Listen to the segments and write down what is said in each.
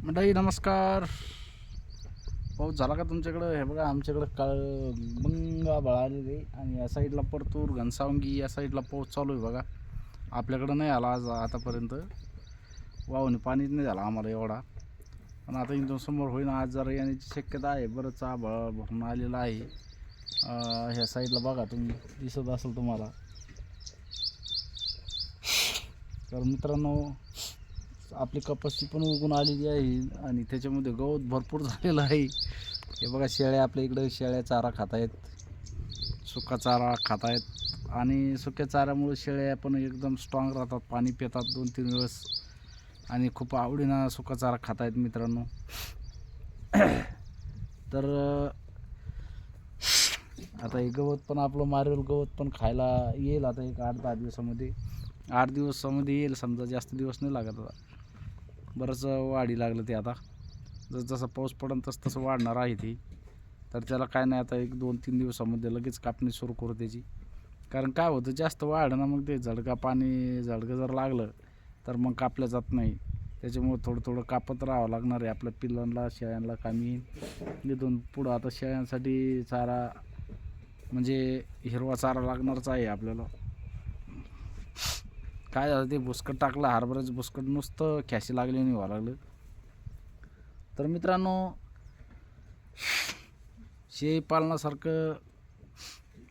मंडळी नमस्कार. पाऊस झाला का तुमच्याकडं? हे बघा आमच्याकडं काळबंग आभाळ आलेले आणि या साईडला परतूर घनसावंगी या साईडला पाऊस चालू आहे बघा. आपल्याकडं नाही आला आज आतापर्यंत, वाहून पाणीच नाही झाला आम्हाला एवढा, पण आता इथून समोर होईन. आज जरा येण्याची शक्यता आहे. बरंच आभाळ भरून आलेलं आहे. ह्या साईडला बघा, तुम्ही दिसत असेल तुम्हाला. तर मित्रांनो, आपली कपाशी पण उगून आलेली आहे आणि त्याच्यामध्ये गवत भरपूर झालेलं आहे. हे बघा, शेळ्या आपल्या इकडे शेळ्या चारा खात आहेत, सुका चारा खात आहेत आणि सुक्या चाऱ्यामुळे शेळ्या पण एकदम स्ट्रॉंग राहतात, पाणी पितात 2-3 वेळेस आणि खूप आवडीनं सुका चारा खात आहेत मित्रांनो. तर आता हे गवत पण आपलं मारेल गवत पण खायला येईल आता एक 8-10 दिवसामध्ये. 8 दिवसामध्ये येईल समजा, जास्त दिवस नाही लागत. आता बरंच वाढी लागलं ते. आता जसं पाऊस पडेल तसं वाढणार आहे ती. तर त्याला काय नाही, आता 1-2-3 दिवसामध्ये लगेच कापणी सुरू करू त्याची. कारण काय होतं, जास्त वाढलं ना मग ते झडकं जर लागलं तर मग कापलं जात नाही. त्याच्यामुळे थोडं थोडं कापत राहावं लागणार आहे आपल्या पिल्लांना, शेळ्यांना कामी. इथून पुढं आता शेळ्यांसाठी चारा म्हणजे हिरवा चारा लागणारच आहे आपल्याला. काय झालं, ते भुसकट टाकलं, हरभऱ्याचं भुसकट नुसतं खॅशी लागली नाही व्हावं लागलं. तर मित्रांनो, शेळी पालनासारखं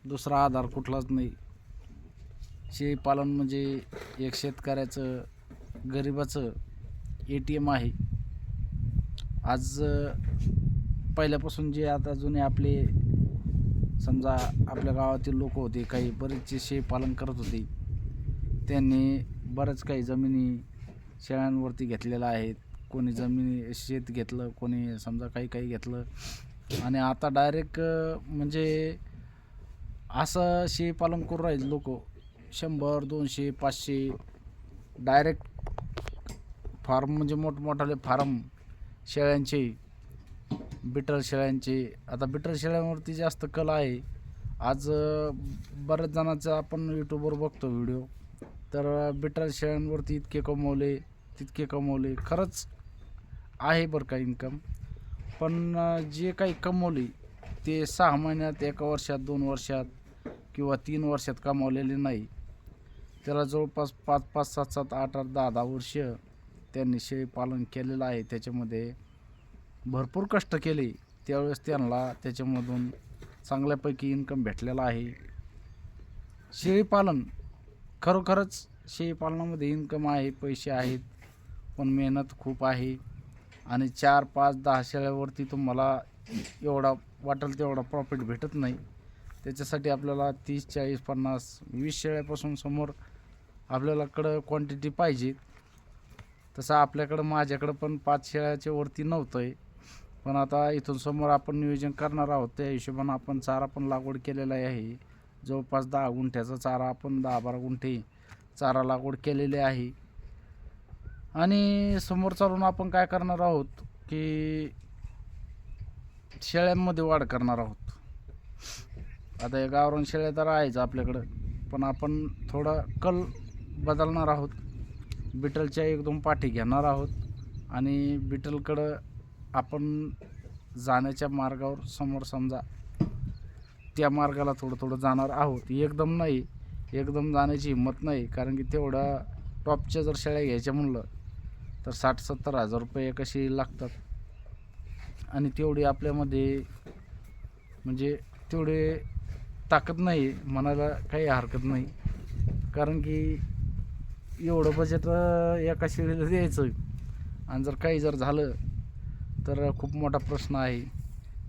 दुसरा आधार कुठलाच नाही. शेळी पालन म्हणजे एक शेतकऱ्याचं, गरिबाचं ATM आहे. आज पहिल्यापासून जे आता जुने आपले समजा आपल्या गावातील लोक होते, काही बरेचसे शेळी पालन करत होते. त्यांनी बरंच काही जमिनी शेळ्यांवरती घेतलेल्या आहेत. कोणी जमिनी शेत घेतलं, कोणी समजा काही घेतलं आणि आता डायरेक्ट म्हणजे असं शेळी पालन करू राहिले लोक. 100, 200, 500 डायरेक्ट फार्म, म्हणजे मोठमोठाले फार्म शेळ्यांचे, बिटर शेळ्यांचे. आता बिटर शेळ्यांवरती जास्त कल आहे. आज बऱ्याच जणांचा आपण यूट्यूबवर बघतो व्हिडिओ, तर बिटर शेळ्यांवरती इतके कमवले, तितके कमवले. खरंच आहे बरं का इन्कम, पण जे काही कमवले ते 6 महिन्यात, 1 वर्षात, 2 वर्षात किंवा 3 वर्षात कमावलेले नाही. त्याला जवळपास 5-5, 7-7, 8-8, 10-10 वर्ष त्यांनी शेळी पालन केलेलं आहे. त्याच्यामध्ये भरपूर कष्ट केले, त्यावेळेस त्यांना त्याच्यामधून चांगल्यापैकी इन्कम भेटलेला आहे. शेळीपालन खरोखरच, शेळीपालनामध्ये इन्कम आहे, पैसे आहेत, पण मेहनत खूप आहे. आणि 4, 5, 10 शेळ्यावरती तुम्हाला एवढा वाटेल तेवढा प्रॉफिट भेटत नाही. त्याच्यासाठी आपल्याला 30, 40, 50, 20 शेळ्यापासून समोर आपल्याकडं क्वांटिटी पाहिजे. तसं आपल्याकडं, माझ्याकडं पण 5 शेळ्याच्या वरती नव्हतं आहे, पण आता इथून समोर आपण नियोजन करणार आहोत. त्या हिशोबानं आपण चारा पण लागवड केलेला आहे. जवळपास 10 गुंठ्याचा चारा, आपण 10-12 गुंठे चारा लागवड केलेली आहे. आणि समोर चालून आपण काय करणार आहोत की शेळ्यांमध्ये वाढ करणार आहोत. आता या गावरान शेळ्या तर आहेच आपल्याकडं, पण आपण थोडा कल बदलणार आहोत. बिटलच्या 1-2 पाठी घेणार आहोत आणि बिटलकडं आपण जाण्याच्या मार्गावर समोर समजा त्या मार्गाला थोडं जाणार आहोत. एकदम नाही, एकदम जाण्याची हिंमत नाही, कारण की तेवढा टॉपच्या जर शेळ्या घ्यायच्या म्हणलं तर 60-70 हजार रुपये एका शेळी लागतात. आणि तेवढी आपल्यामध्ये म्हणजे तेवढे ताकद नाही म्हणायला काही हरकत नाही, कारण की एवढं बजेट एका शेळीला द्यायचं आणि जर काही झालं तर खूप मोठा प्रश्न आहे.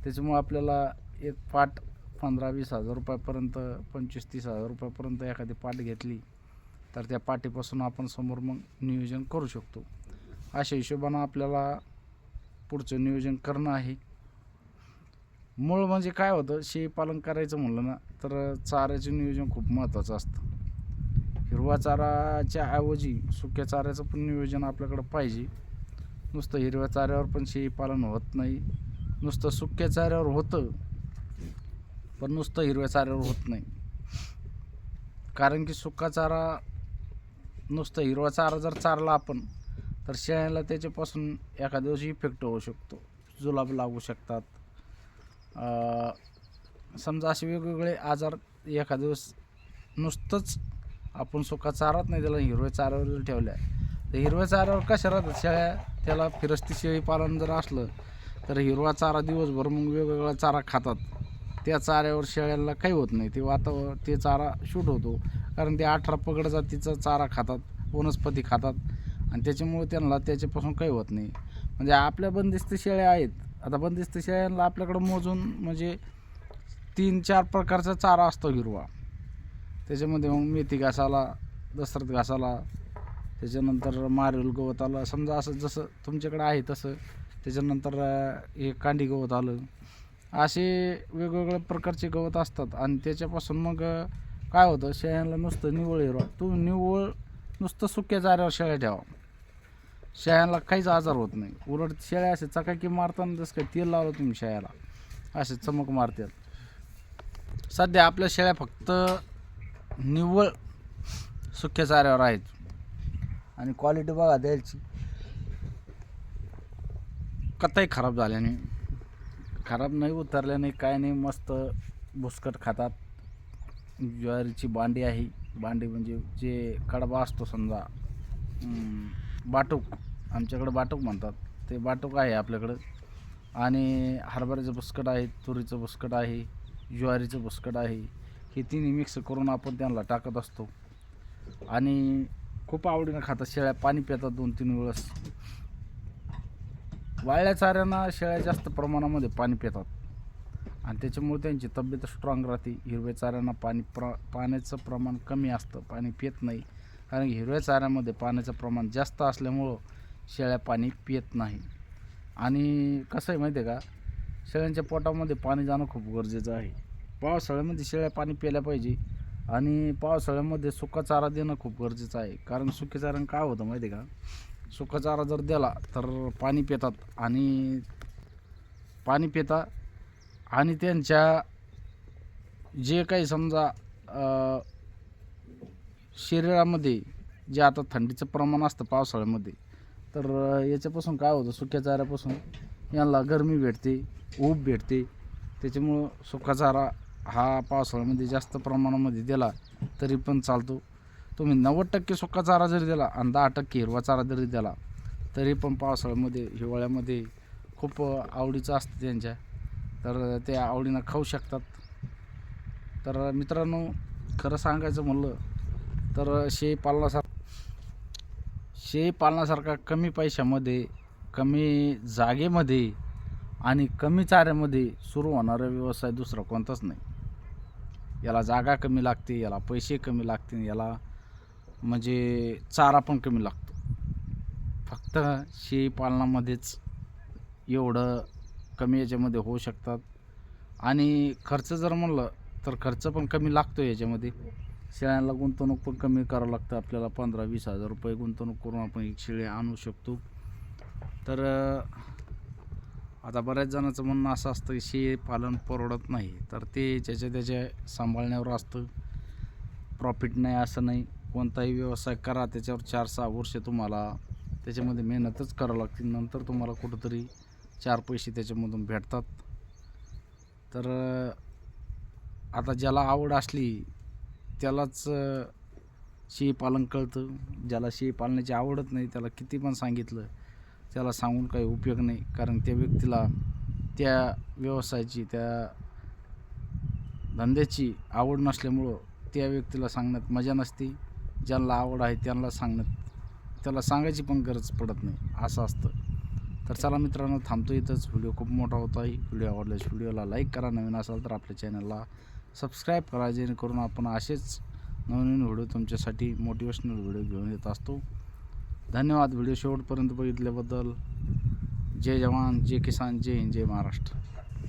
त्याच्यामुळे आपल्याला एक पाट 15-20 हजार रुपयापर्यंत, 25-30 हजार रुपयापर्यंत एखादी पाट घेतली तर त्या पाटीपासून आपण समोर मग नियोजन करू शकतो. अशा हिशोबानं आपल्याला पुढचं नियोजन करणं आहे. मूळ म्हणजे काय होतं, शेळीपालन करायचं म्हणलं ना तर चाऱ्याचं नियोजन खूप महत्त्वाचं असतं. हिरवा चाराच्या ऐवजी सुक्या चाऱ्याचं पण नियोजन आपल्याकडं पाहिजे. नुसतं हिरव्या चाऱ्यावर पण शेळीपालन होत नाही. नुसतं सुक्या चाऱ्यावर होतं, पण नुसतं हिरव्या चाऱ्यावर होत नाही. कारण की सुका चारा, नुसतं हिरवा चारा जर चारला आपण तर शेळ्यांना त्याच्यापासून एखाद्या दिवशी इफेक्ट होऊ शकतो, जुलाब लागू शकतात. समजा असे वेगवेगळे आजार एखाद्या दिवस नुसतंच आपण सुका चाराच नाही, त्याला हिरव्या चाऱ्यावर जर ठेवल्या तर हिरव्या चाऱ्यावर कशा राहतात शेळ्या, त्याला फिरस्ती शेळी पालन जर असलं तर हिरवा चारा दिवसभर मग वेगवेगळा चारा खातात. त्या चाऱ्यावर शेळ्यांना काही होत नाही, ते चारा शूट होतो, कारण ते 18 पगड जातीचा चारा खातात, वनस्पती खातात, आणि त्याच्यामुळे त्यांना त्याच्यापासून काही होत नाही. म्हणजे आपल्या बंदिस्त शेळ्या आहेत, आता बंदिस्त शेळ्यांना आपल्याकडं मोजून म्हणजे 3-4 प्रकारचा चारा असतो हिरवा. त्याच्यामध्ये मग मेथी घासाला, दशरथ घासाला, त्याच्यानंतर मारेल गवत आलं, समजा असं जसं तुमच्याकडे आहे तसं. त्याच्यानंतर हे कांडी गवत आलं, असे वेगवेगळ्या प्रकारचे गवत असतात. आणि त्याच्यापासून मग काय होतं, शेळ्यांना नुसतं निव्वळ हिरवा, निव्वळ नुसतं सुक्या चाऱ्यावर शेळ्या ठेवा, शेळ्यांना काहीच आजार होत नाही. उलट शेळ्या असे चकाकी मारताना जसं काय तेल लावलं तुम्ही शेळ्याला, असे चमक मारतात. सध्या आपल्या शेळ्या फक्त निव्वळ सुक्या चाऱ्यावर आहेत. आणि क्वालिटी बघा द्यायची, कताही खराब झाल्याने, खराब नाही उतरल्याने, काय नाही, मस्त भुसकट खातात. ज्वारीची बांडी आहे, बांडी म्हणजे जे कडबा असतो समजा, बाटूक, आमच्याकडं बाटूक म्हणतात, ते बाटूक आहे आपल्याकडं. आणि हरभऱ्याचं भुसकट आहे, तुरीचं भुसकट आहे, ज्वारीचं भुसकट आहे, हे तिन्ही मिक्स करून आपण त्यांना टाकत असतो. आणि खूप आवडीनं खातात शेळ्या, पाणी पितात 2-3 वेळेस. वाळल्या चाऱ्यांना शेळ्या जास्त प्रमाणामध्ये पाणी पितात आणि त्याच्यामुळे त्यांची तब्येत स्ट्रॉंग राहते. हिरव्या चाऱ्यांना पाण्याचं प्रमाण कमी असतं, पाणी पित नाही, कारण हिरव्या चाऱ्यामध्ये पाण्याचं प्रमाण जास्त असल्यामुळं शेळ्या पाणी पित नाही. आणि कसं आहे माहिती आहे का, शेळ्यांच्या पोटामध्ये पाणी जाणं खूप गरजेचं आहे. पावसाळ्यामध्ये शेळ्या पाणी प्यायला पाहिजे, आणि पावसाळ्यामध्ये सुका चारा देणं खूप गरजेचं आहे. कारण सुक्या चाऱ्यानं काय होतं माहिती आहे का, सुका चारा जर दिला तर पाणी पितात, आणि त्यांच्या जे काही समजा शरीरामध्ये जे आता थंडीचं प्रमाण असतं पावसाळ्यामध्ये, तर याच्यापासून काय होतं, सुक्या चाऱ्यापासून यांना गरमी भेटते, ऊब भेटते. त्याच्यामुळं सुका चारा हा पावसाळ्यामध्ये जास्त प्रमाणामध्ये दिला तरी पण चालतो. तुम्ही 90% सुका चारा जरी दिला आणि 10% हिरवा चारा जरी दिला तरी पण पावसाळ्यामध्ये, हिवाळ्यामध्ये खूप आवडीचं असतं त्यांच्या, तर ते आवडीनं खाऊ शकतात. तर मित्रांनो, खरं सांगायचं म्हणलं तर शेळी पालनासारखा कमी पैशामध्ये, कमी जागेमध्ये आणि कमी चाऱ्यामध्ये सुरू होणारा व्यवसाय दुसरा कोणताच नाही. याला जागा कमी लागते, याला पैसे कमी लागते, याला म्हणजे चारा पण कमी लागतो. फक्त शेळी पालनामध्येच एवढं कमी याच्यामध्ये होऊ शकतात. आणि खर्च जर म्हणलं तर खर्च पण कमी लागतो याच्यामध्ये. शेळ्यांना गुंतवणूक पण कमी करावं लागतं आपल्याला, 15-20 हजार रुपये गुंतवणूक करून आपण एक शेळी आणू शकतो. तर आता बऱ्याच जणांचं म्हणणं असं असतं की शेळी पालन परवडत नाही, तर ते त्याच्या सांभाळण्यावर असतं. प्रॉफिट नाही असं नाही, कोणताही व्यवसाय करा त्याच्यावर 4-6 वर्ष तुम्हाला त्याच्यामध्ये मेहनतच करावं लागते, नंतर तुम्हाला कुठंतरी 4 पैसे त्याच्यामधून भेटतात. तर आता ज्याला आवड असली त्यालाच शेळी पालन कळतं. ज्याला शेळी पालनाची आवडत नाही त्याला किती पण सांगितलं त्याला सांगून काही उपयोग नाही, कारण त्या व्यक्तीला त्या व्यवसायाची, त्या धंद्याची आवड नसल्यामुळं त्या व्यक्तीला सांगण्यात मजा नसते. ज्यांना आवड आहे त्याला सांगायची पण गरज पडत नाही, असं असतं. तर चला मित्रांनो, थांबतो इथंच. व्हिडिओ खूप मोठा होता आहे. व्हिडिओ आवडल्यास व्हिडिओला लाईक करा, नवीन असाल तर आपल्या चॅनलला सबस्क्राईब करा, जेणेकरून आपण असेच नवीन व्हिडिओ तुमच्यासाठी मोटिवेशनल व्हिडिओ घेऊन येत असतो. धन्यवाद व्हिडिओ शेवटपर्यंत बघितल्याबद्दल. जय जवान, जय किसान, जय हिंद, जय महाराष्ट्र.